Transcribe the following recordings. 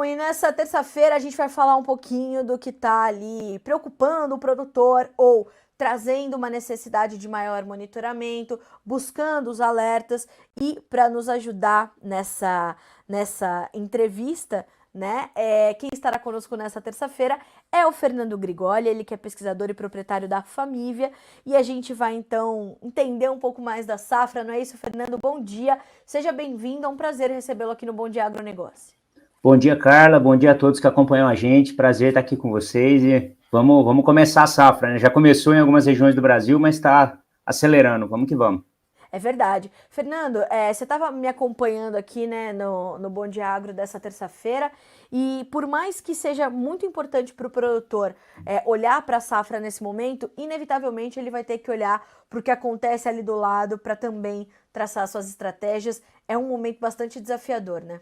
Bom, e nessa terça-feira a gente vai falar um pouquinho do que está ali preocupando o produtor ou trazendo uma necessidade de maior monitoramento, buscando os alertas e para nos ajudar nessa entrevista, né? Quem estará conosco nessa terça-feira é o Fernando Grigoli, ele que é pesquisador e proprietário da Famívia, e a gente vai então entender um pouco mais da safra, não é isso, Fernando? Bom dia, seja bem-vindo, é um prazer recebê-lo aqui no Bom Dia Agronegócio. Bom dia, Carla. Bom dia a todos que acompanham a gente. Prazer estar aqui com vocês e vamos começar a safra, né? Já começou em algumas regiões do Brasil, mas está acelerando. Vamos que vamos. É verdade. Fernando, você estava me acompanhando aqui, né, no Bom Dia Agro dessa terça-feira, e por mais que seja muito importante para o produtor olhar para a safra nesse momento, inevitavelmente ele vai ter que olhar para o que acontece ali do lado para também traçar suas estratégias. É um momento bastante desafiador, né?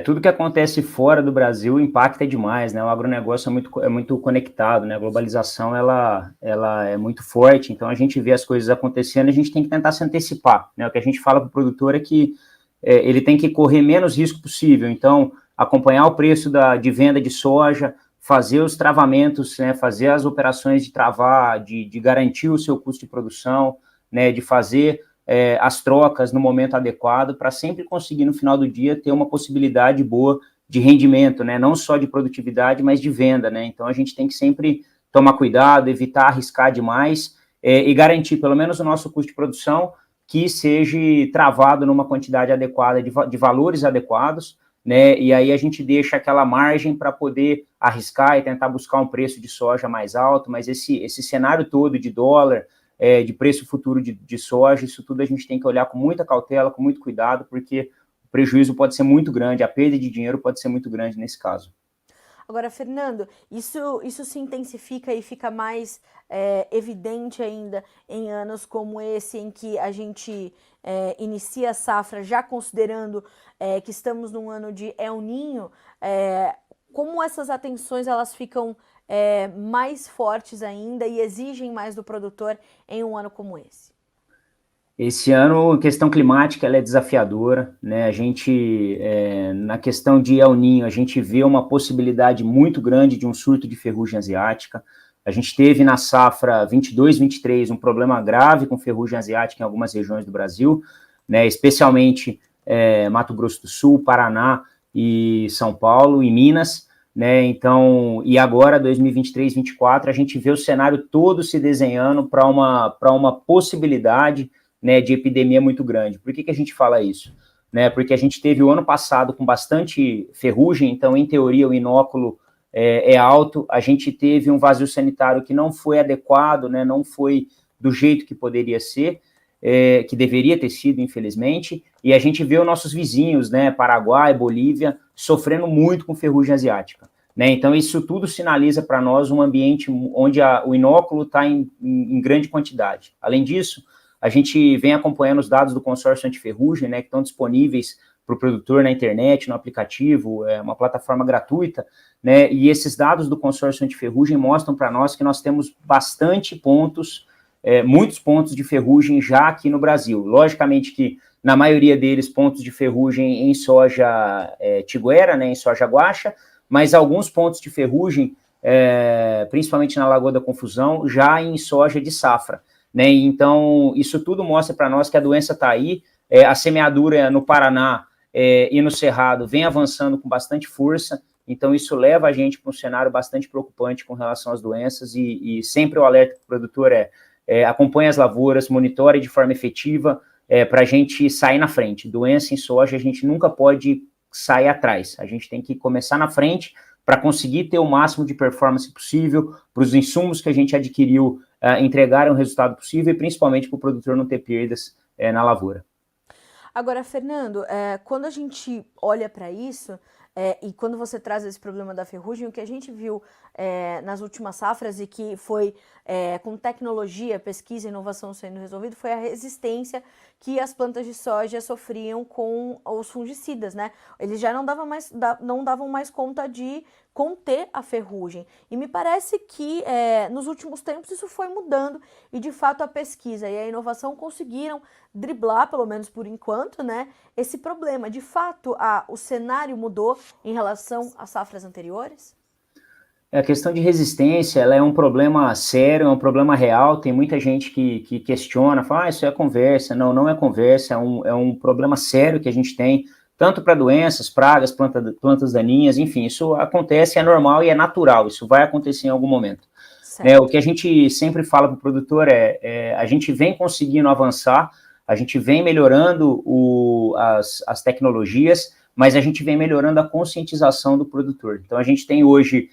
Tudo que acontece fora do Brasil impacta demais, né? O agronegócio é muito conectado, né? A globalização, ela é muito forte, então a gente vê as coisas acontecendo e a gente tem que tentar se antecipar, né? O que a gente fala para o produtor é que ele tem que correr menos risco possível, então acompanhar o preço de venda de soja, fazer os travamentos, né? Fazer as operações de travar, de garantir o seu custo de produção, né? De fazer as trocas no momento adequado, para sempre conseguir, no final do dia, ter uma possibilidade boa de rendimento, né? Não só de produtividade, mas de venda, né? Então, a gente tem que sempre tomar cuidado, evitar arriscar demais e garantir, pelo menos, o nosso custo de produção que seja travado numa quantidade adequada, de valores adequados, né? E aí a gente deixa aquela margem para poder arriscar e tentar buscar um preço de soja mais alto, mas esse cenário todo de dólar, de preço futuro de soja, isso tudo a gente tem que olhar com muita cautela, com muito cuidado, porque o prejuízo pode ser muito grande, a perda de dinheiro pode ser muito grande nesse caso. Agora, Fernando, isso se intensifica e fica mais evidente ainda em anos como esse, em que a gente inicia a safra já considerando que estamos num ano de El Niño. Como essas atenções elas ficam mais fortes ainda e exigem mais do produtor em um ano como esse? Esse ano, a questão climática ela é desafiadora, né? A gente, na questão de El Niño, a gente vê uma possibilidade muito grande de um surto de ferrugem asiática. A gente teve na safra 22-23 um problema grave com ferrugem asiática em algumas regiões do Brasil, né? Especialmente Mato Grosso do Sul, Paraná e São Paulo e Minas, né? Então, e agora 2023-24 a gente vê o cenário todo se desenhando para uma possibilidade, né, de epidemia muito grande. Por que a gente fala isso? Né, porque a gente teve o ano passado com bastante ferrugem, então, em teoria, o inóculo é alto. A gente teve um vazio sanitário que não foi adequado, né, não foi do jeito que poderia ser, que deveria ter sido, infelizmente, e a gente vê os nossos vizinhos, né, Paraguai, Bolívia, sofrendo muito com ferrugem asiática. Né, então, isso tudo sinaliza para nós um ambiente onde o inóculo está em grande quantidade. Além disso, a gente vem acompanhando os dados do consórcio antiferrugem, né, que estão disponíveis para o produtor na internet, no aplicativo, é uma plataforma gratuita, né, e esses dados do consórcio antiferrugem mostram para nós que nós temos bastante pontos, muitos pontos de ferrugem já aqui no Brasil. Logicamente que, na maioria deles, pontos de ferrugem em soja tiguera, né, em soja guaxa, mas alguns pontos de ferrugem, principalmente na Lagoa da Confusão, já em soja de safra. Né? Então, isso tudo mostra para nós que a doença está aí, a semeadura no Paraná e no Cerrado vem avançando com bastante força, então isso leva a gente para um cenário bastante preocupante com relação às doenças e sempre o alerta para o produtor acompanhe as lavouras, monitore de forma efetiva para a gente sair na frente. Doença em soja a gente nunca pode sair atrás, a gente tem que começar na frente para conseguir ter o máximo de performance possível, para os insumos que a gente adquiriu entregarem o resultado possível e principalmente para o produtor não ter perdas na lavoura. Agora, Fernando, quando a gente olha para isso, e quando você traz esse problema da ferrugem, o que a gente viu nas últimas safras e que foi com tecnologia, pesquisa e inovação sendo resolvido, foi a resistência que as plantas de soja sofriam com os fungicidas, né? Eles já não davam mais conta de conter a ferrugem. E me parece que nos últimos tempos isso foi mudando e de fato a pesquisa e a inovação conseguiram driblar, pelo menos por enquanto, né, esse problema. De fato, o cenário mudou em relação às safras anteriores? A questão de resistência, ela é um problema sério, é um problema real, tem muita gente que questiona, fala, isso é conversa. Não, não é conversa, é um problema sério que a gente tem, tanto para doenças, pragas, plantas daninhas, enfim, isso acontece, é normal e é natural, isso vai acontecer em algum momento. O que a gente sempre fala para o produtor a gente vem conseguindo avançar, a gente vem melhorando as tecnologias, mas a gente vem melhorando a conscientização do produtor. Então, a gente tem hoje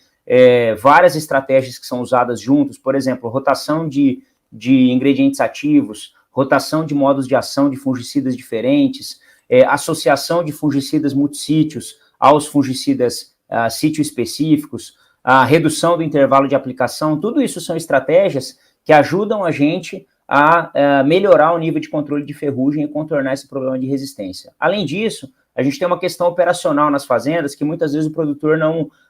várias estratégias que são usadas juntos, por exemplo, rotação de ingredientes ativos, rotação de modos de ação de fungicidas diferentes, associação de fungicidas multissítios aos fungicidas sítio específicos, a redução do intervalo de aplicação, tudo isso são estratégias que ajudam a gente a melhorar o nível de controle de ferrugem e contornar esse problema de resistência. Além disso, a gente tem uma questão operacional nas fazendas que muitas vezes o produtor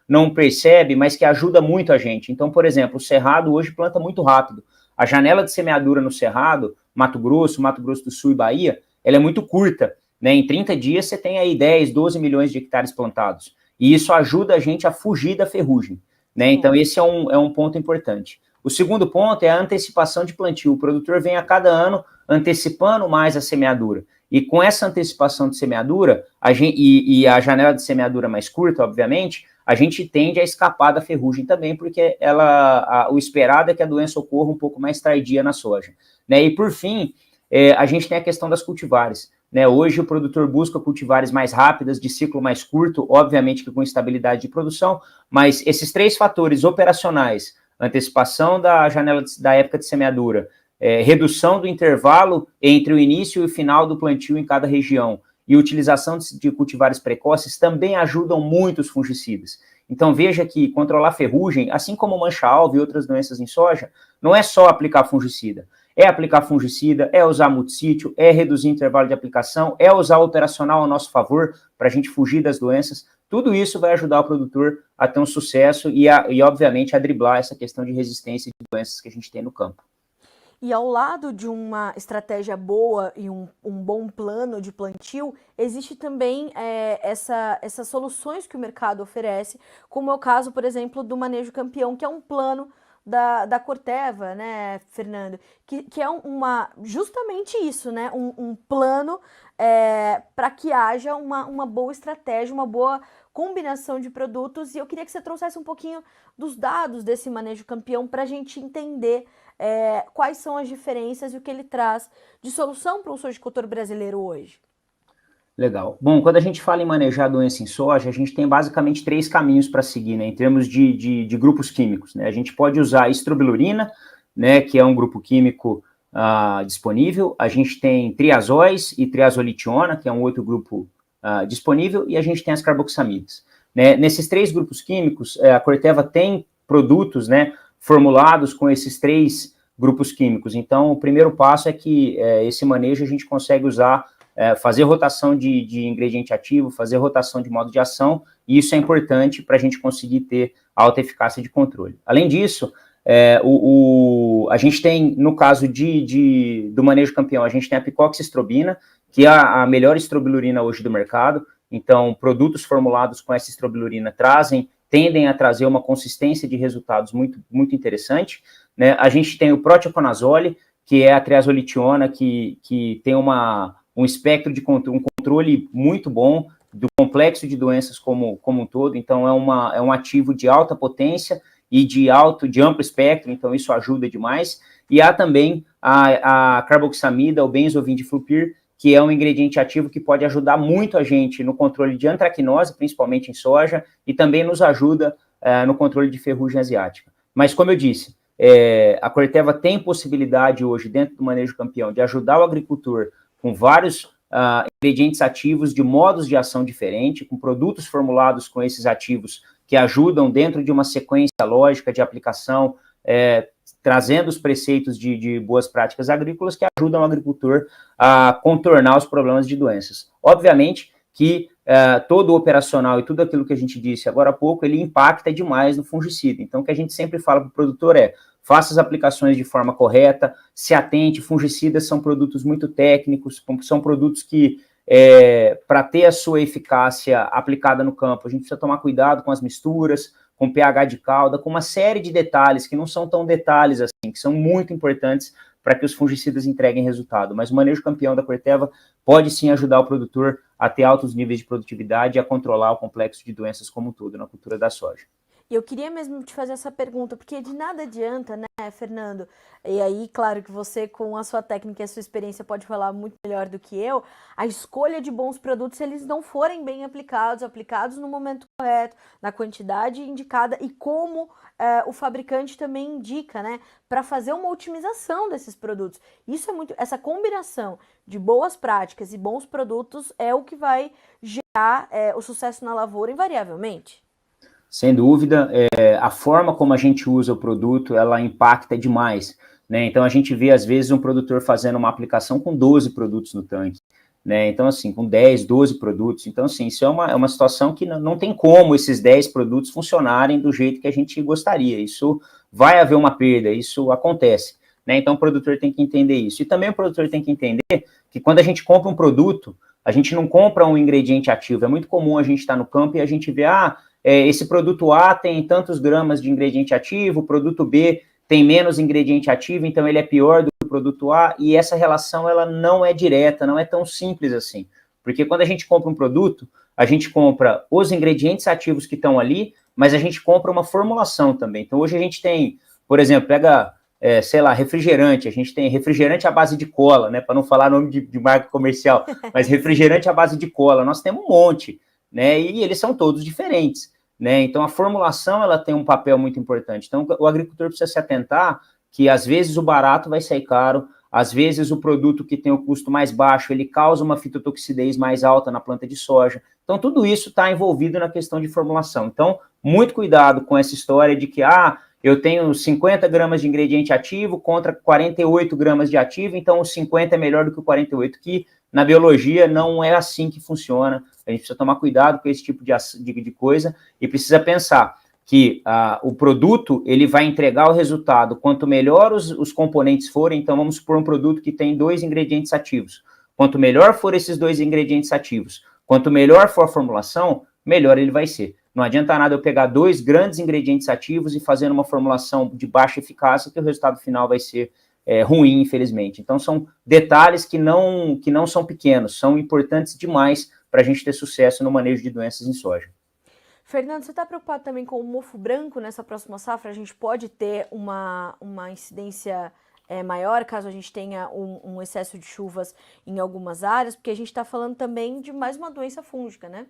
não percebe, mas que ajuda muito a gente. Então, por exemplo, o cerrado hoje planta muito rápido. A janela de semeadura no cerrado, Mato Grosso do Sul e Bahia, ela é muito curta, né? Em 30 dias você tem aí 10, 12 milhões de hectares plantados. E isso ajuda a gente a fugir da ferrugem, né? Então, esse é um ponto importante. O segundo ponto é a antecipação de plantio. O produtor vem a cada ano antecipando mais a semeadura. E com essa antecipação de semeadura, e a janela de semeadura mais curta, obviamente, a gente tende a escapar da ferrugem também, porque o esperado é que a doença ocorra um pouco mais tardia na soja, né? E por fim, a gente tem a questão das cultivares, né? Hoje o produtor busca cultivares mais rápidas, de ciclo mais curto, obviamente que com estabilidade de produção, mas esses três fatores operacionais, antecipação da janela da época de semeadura, redução do intervalo entre o início e o final do plantio em cada região e utilização de cultivares precoces também ajudam muito os fungicidas. Então veja que controlar ferrugem, assim como mancha-alvo e outras doenças em soja, não é só aplicar fungicida. É aplicar fungicida, é usar multissítio, é reduzir o intervalo de aplicação, é usar o operacional a nosso favor para a gente fugir das doenças. Tudo isso vai ajudar o produtor a ter um sucesso e obviamente, a driblar essa questão de resistência de doenças que a gente tem no campo. E ao lado de uma estratégia boa e um bom plano de plantio, existe também essas soluções que o mercado oferece, como é o caso, por exemplo, do Manejo Campeão, que é um plano da Corteva, né, Fernando? Que é justamente isso, né? Um plano para que haja uma boa estratégia, uma boa combinação de produtos. E eu queria que você trouxesse um pouquinho dos dados desse Manejo Campeão para a gente entender quais são as diferenças e o que ele traz de solução para o sojicultor brasileiro hoje. Legal. Bom, quando a gente fala em manejar doença em soja, a gente tem basicamente 3 caminhos para seguir, né, em termos de grupos químicos, né? A gente pode usar estrobilurina, né, que é um grupo químico disponível, a gente tem triazóis e triazolitiona, que é um outro grupo disponível, e a gente tem as carboxamidas, né? Nesses 3 grupos químicos, a Corteva tem produtos, né, formulados com esses 3 grupos químicos. Então, o primeiro passo é que esse manejo a gente consegue usar, fazer rotação de ingrediente ativo, fazer rotação de modo de ação, e isso é importante para a gente conseguir ter alta eficácia de controle. Além disso, a gente tem, no caso do Manejo Campeão, a gente tem a picoxistrobina, que é a melhor estrobilurina hoje do mercado. Então, produtos formulados com essa estrobilurina tendem a trazer uma consistência de resultados muito, muito interessante, né? A gente tem o proteoconazole, que é a triazolitiona, que tem um espectro de um controle muito bom do complexo de doenças como um todo. Então, é um ativo de alta potência e de amplo espectro, então isso ajuda demais. E há também a carboxamida, o benzovindiflupir, que é um ingrediente ativo que pode ajudar muito a gente no controle de antracnose, principalmente em soja, e também nos ajuda no controle de ferrugem asiática. Mas, como eu disse, a Corteva tem possibilidade hoje, dentro do Manejo Campeão, de ajudar o agricultor com vários ingredientes ativos de modos de ação diferentes, com produtos formulados com esses ativos que ajudam dentro de uma sequência lógica de aplicação, trazendo os preceitos de boas práticas agrícolas que ajudam o agricultor a contornar os problemas de doenças. Obviamente que todo o operacional e tudo aquilo que a gente disse agora há pouco, ele impacta demais no fungicida. Então, o que a gente sempre fala para o produtor faça as aplicações de forma correta, se atente, fungicidas são produtos muito técnicos, são produtos que, para ter a sua eficácia aplicada no campo, a gente precisa tomar cuidado com as misturas, com pH de cauda, com uma série de detalhes que não são tão detalhes assim, que são muito importantes para que os fungicidas entreguem resultado. Mas o manejo campeão da Corteva pode sim ajudar o produtor a ter altos níveis de produtividade e a controlar o complexo de doenças como um todo na cultura da soja. E eu queria mesmo te fazer essa pergunta, porque de nada adianta, né, Fernando? E aí, claro que você, com a sua técnica e a sua experiência, pode falar muito melhor do que eu, a escolha de bons produtos, se eles não forem bem aplicados no momento correto, na quantidade indicada e como o fabricante também indica, né, para fazer uma otimização desses produtos. Isso é muito, essa combinação de boas práticas e bons produtos é o que vai gerar o sucesso na lavoura invariavelmente. Sem dúvida, a forma como a gente usa o produto, ela impacta demais, né? Então, a gente vê, às vezes, um produtor fazendo uma aplicação com 12 produtos no tanque, né? Então, assim, com 10, 12 produtos. Então, assim, isso é uma situação que não tem como esses 10 produtos funcionarem do jeito que a gente gostaria. Isso vai haver uma perda, isso acontece, né? Então, o produtor tem que entender isso. E também o produtor tem que entender que quando a gente compra um produto, a gente não compra um ingrediente ativo. É muito comum a gente estar no campo e a gente ver, esse produto A tem tantos gramas de ingrediente ativo, o produto B tem menos ingrediente ativo, então ele é pior do que o produto A, e essa relação ela não é direta, não é tão simples assim. Porque quando a gente compra um produto, a gente compra os ingredientes ativos que estão ali, mas a gente compra uma formulação também. Então hoje a gente tem, por exemplo, pega, sei lá, refrigerante, a gente tem refrigerante à base de cola, né, para não falar nome de marca comercial, mas refrigerante à base de cola, nós temos um monte, né, e eles são todos diferentes. Né? Então, a formulação ela tem um papel muito importante. Então, o agricultor precisa se atentar que, às vezes, o barato vai sair caro, às vezes, o produto que tem o custo mais baixo, ele causa uma fitotoxidez mais alta na planta de soja. Então, tudo isso está envolvido na questão de formulação. Então, muito cuidado com essa história de que, eu tenho 50 gramas de ingrediente ativo contra 48 gramas de ativo, então o 50 é melhor do que o 48, que na biologia não é assim que funciona. A gente precisa tomar cuidado com esse tipo de coisa e precisa pensar que o produto ele vai entregar o resultado. Quanto melhor os componentes forem, então vamos supor um produto que tem 2 ingredientes ativos. Quanto melhor for esses 2 ingredientes ativos, quanto melhor for a formulação, melhor ele vai ser. Não adianta nada eu pegar 2 grandes ingredientes ativos e fazer uma formulação de baixa eficácia, que o resultado final vai ser ruim, infelizmente. Então, são detalhes que não são pequenos, são importantes demais para a gente ter sucesso no manejo de doenças em soja. Fernando, você está preocupado também com o mofo branco nessa próxima safra? A gente pode ter uma incidência maior caso a gente tenha um excesso de chuvas em algumas áreas, porque a gente está falando também de mais uma doença fúngica, né?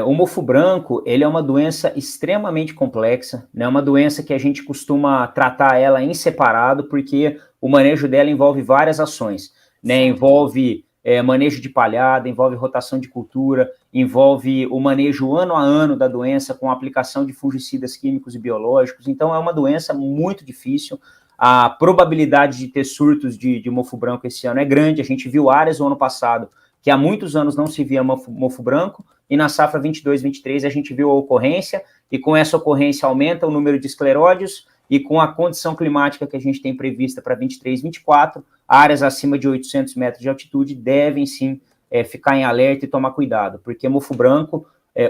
O mofo branco, ele é uma doença extremamente complexa, né? Uma doença que a gente costuma tratar ela em separado, porque o manejo dela envolve várias ações, né? Envolve manejo de palhada, envolve rotação de cultura, envolve o manejo ano a ano da doença com aplicação de fungicidas químicos e biológicos. Então, é uma doença muito difícil. A probabilidade de ter surtos de mofo branco esse ano é grande. A gente viu áreas no ano passado que há muitos anos não se via mofo branco, e na safra 22-23 a gente viu a ocorrência, e com essa ocorrência aumenta o número de escleródios, e com a condição climática que a gente tem prevista para 23-24, áreas acima de 800 metros de altitude devem sim ficar em alerta e tomar cuidado, porque mofo branco,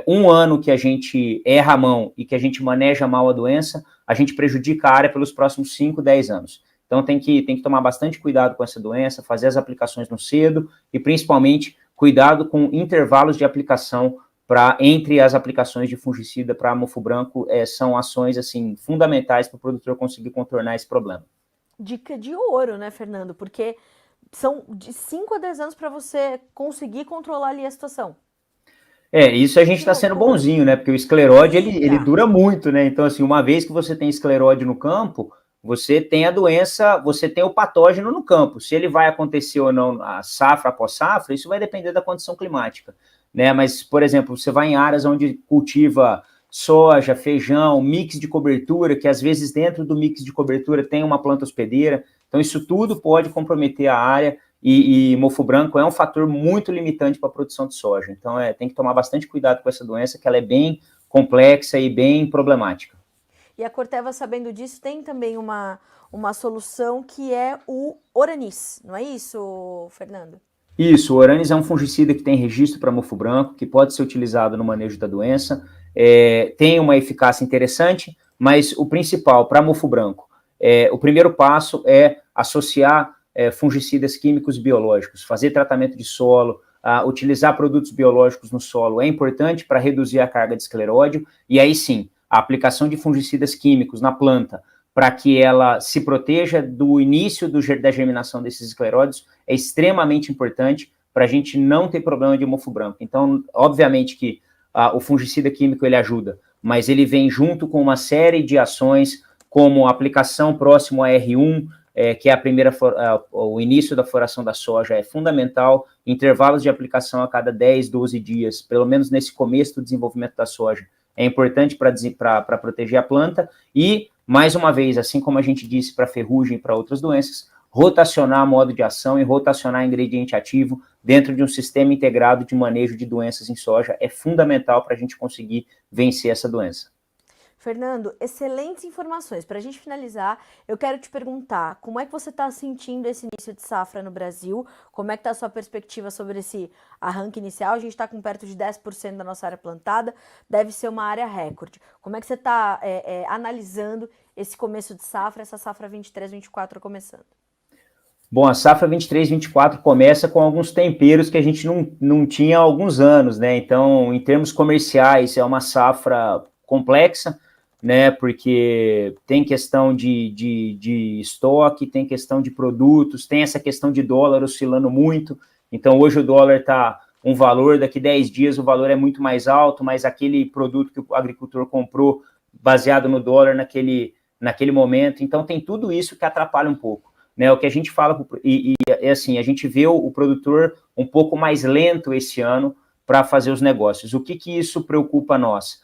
um ano que a gente erra a mão e que a gente maneja mal a doença, a gente prejudica a área pelos próximos 5, 10 anos. Então, tem que tomar bastante cuidado com essa doença, fazer as aplicações no cedo e, principalmente, cuidado com intervalos de aplicação entre as aplicações de fungicida para mofo branco. São ações, assim, fundamentais para o produtor conseguir contornar esse problema. Dica de ouro, né, Fernando? Porque são de 5 a 10 anos para você conseguir controlar ali a situação. Isso a gente está sendo bonzinho, né? Porque o escleróide, ele dura muito, né? Então, assim, uma vez que você tem escleróide no campo, você tem a doença, você tem o patógeno no campo. Se ele vai acontecer ou não a safra após safra, isso vai depender da condição climática, né? Mas, por exemplo, você vai em áreas onde cultiva soja, feijão, mix de cobertura, que às vezes dentro do mix de cobertura tem uma planta hospedeira. Então, isso tudo pode comprometer a área e mofo branco é um fator muito limitante para a produção de soja. Então, tem que tomar bastante cuidado com essa doença, que ela é bem complexa e bem problemática. E a Corteva, sabendo disso, tem também uma solução que é o Oranis, não é isso, Fernando? Isso, o Oranis é um fungicida que tem registro para mofo branco, que pode ser utilizado no manejo da doença, tem uma eficácia interessante, mas o principal para mofo branco, o primeiro passo é associar fungicidas químicos biológicos, fazer tratamento de solo, utilizar produtos biológicos no solo é importante para reduzir a carga de escleródio, e aí sim, a aplicação de fungicidas químicos na planta para que ela se proteja do início da germinação desses escleródios é extremamente importante para a gente não ter problema de mofo branco. Então, obviamente que o fungicida químico ele ajuda, mas ele vem junto com uma série de ações, como a aplicação próximo a R1, que é o início da floração da soja, é fundamental, intervalos de aplicação a cada 10, 12 dias, pelo menos nesse começo do desenvolvimento da soja, é importante para proteger a planta, e, mais uma vez, assim como a gente disse para ferrugem e para outras doenças, rotacionar modo de ação e rotacionar ingrediente ativo dentro de um sistema integrado de manejo de doenças em soja é fundamental para a gente conseguir vencer essa doença. Fernando, excelentes informações. Para a gente finalizar, eu quero te perguntar como é que você está sentindo esse início de safra no Brasil? Como é que está a sua perspectiva sobre esse arranque inicial? A gente está com perto de 10% da nossa área plantada, deve ser uma área recorde. Como é que você está analisando esse começo de safra, essa safra 23-24 começando? Bom, a safra 23-24 começa com alguns temperos que a gente não tinha há alguns anos, né? Então, em termos comerciais, é uma safra complexa, né? Porque tem questão de estoque, tem questão de produtos, tem essa questão de dólar oscilando muito. Então, hoje o dólar está um valor, daqui 10 dias o valor é muito mais alto, mas aquele produto que o agricultor comprou baseado no dólar naquele momento. Então, tem tudo isso que atrapalha um pouco. Né, o que a gente fala, assim, a gente vê o produtor um pouco mais lento esse ano para fazer os negócios. O que isso preocupa nós?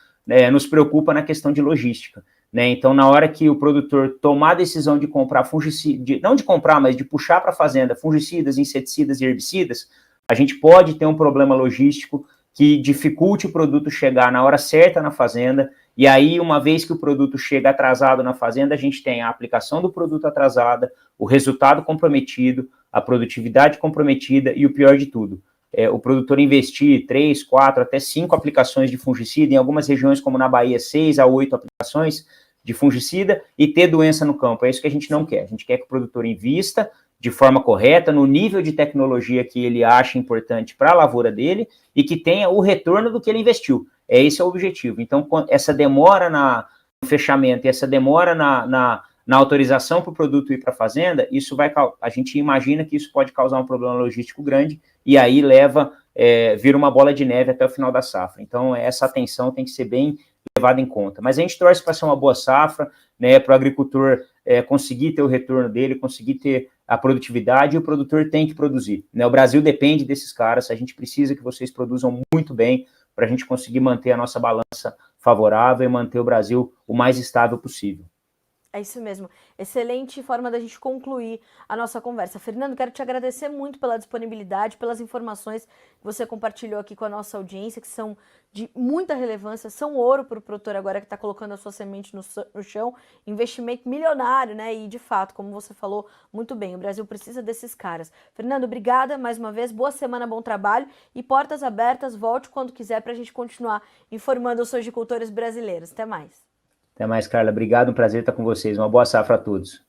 Nos preocupa na questão de logística. Né? Então, na hora que o produtor tomar a decisão de comprar fungicida, não de comprar, mas de puxar para a fazenda fungicidas, inseticidas e herbicidas, a gente pode ter um problema logístico que dificulte o produto chegar na hora certa na fazenda, e aí, uma vez que o produto chega atrasado na fazenda, a gente tem a aplicação do produto atrasada, o resultado comprometido, a produtividade comprometida e o pior de tudo, o produtor investir 3, 4, até 5 aplicações de fungicida, em algumas regiões como na Bahia, 6 a 8 aplicações de fungicida e ter doença no campo. É isso que a gente não quer. A gente quer que o produtor invista de forma correta, no nível de tecnologia que ele acha importante para a lavoura dele e que tenha o retorno do que ele investiu. Esse é o objetivo. Então, essa demora no fechamento e essa demora na autorização para o produto ir para a fazenda, a gente imagina que isso pode causar um problema logístico grande e aí vira uma bola de neve até o final da safra. Então, essa atenção tem que ser bem levada em conta. Mas a gente torce para ser uma boa safra, né, para o agricultor conseguir ter o retorno dele, conseguir ter a produtividade, e o produtor tem que produzir. Né? O Brasil depende desses caras, a gente precisa que vocês produzam muito bem para a gente conseguir manter a nossa balança favorável e manter o Brasil o mais estável possível. É isso mesmo. Excelente forma da gente concluir a nossa conversa. Fernando, quero te agradecer muito pela disponibilidade, pelas informações que você compartilhou aqui com a nossa audiência, que são de muita relevância, são ouro para o produtor agora que está colocando a sua semente no chão, investimento milionário, né? E de fato, como você falou muito bem, o Brasil precisa desses caras. Fernando, obrigada mais uma vez, boa semana, bom trabalho e portas abertas, volte quando quiser para a gente continuar informando os sojicultores brasileiros. Até mais. Até mais, Carla. Obrigado, um prazer estar com vocês. Uma boa safra a todos.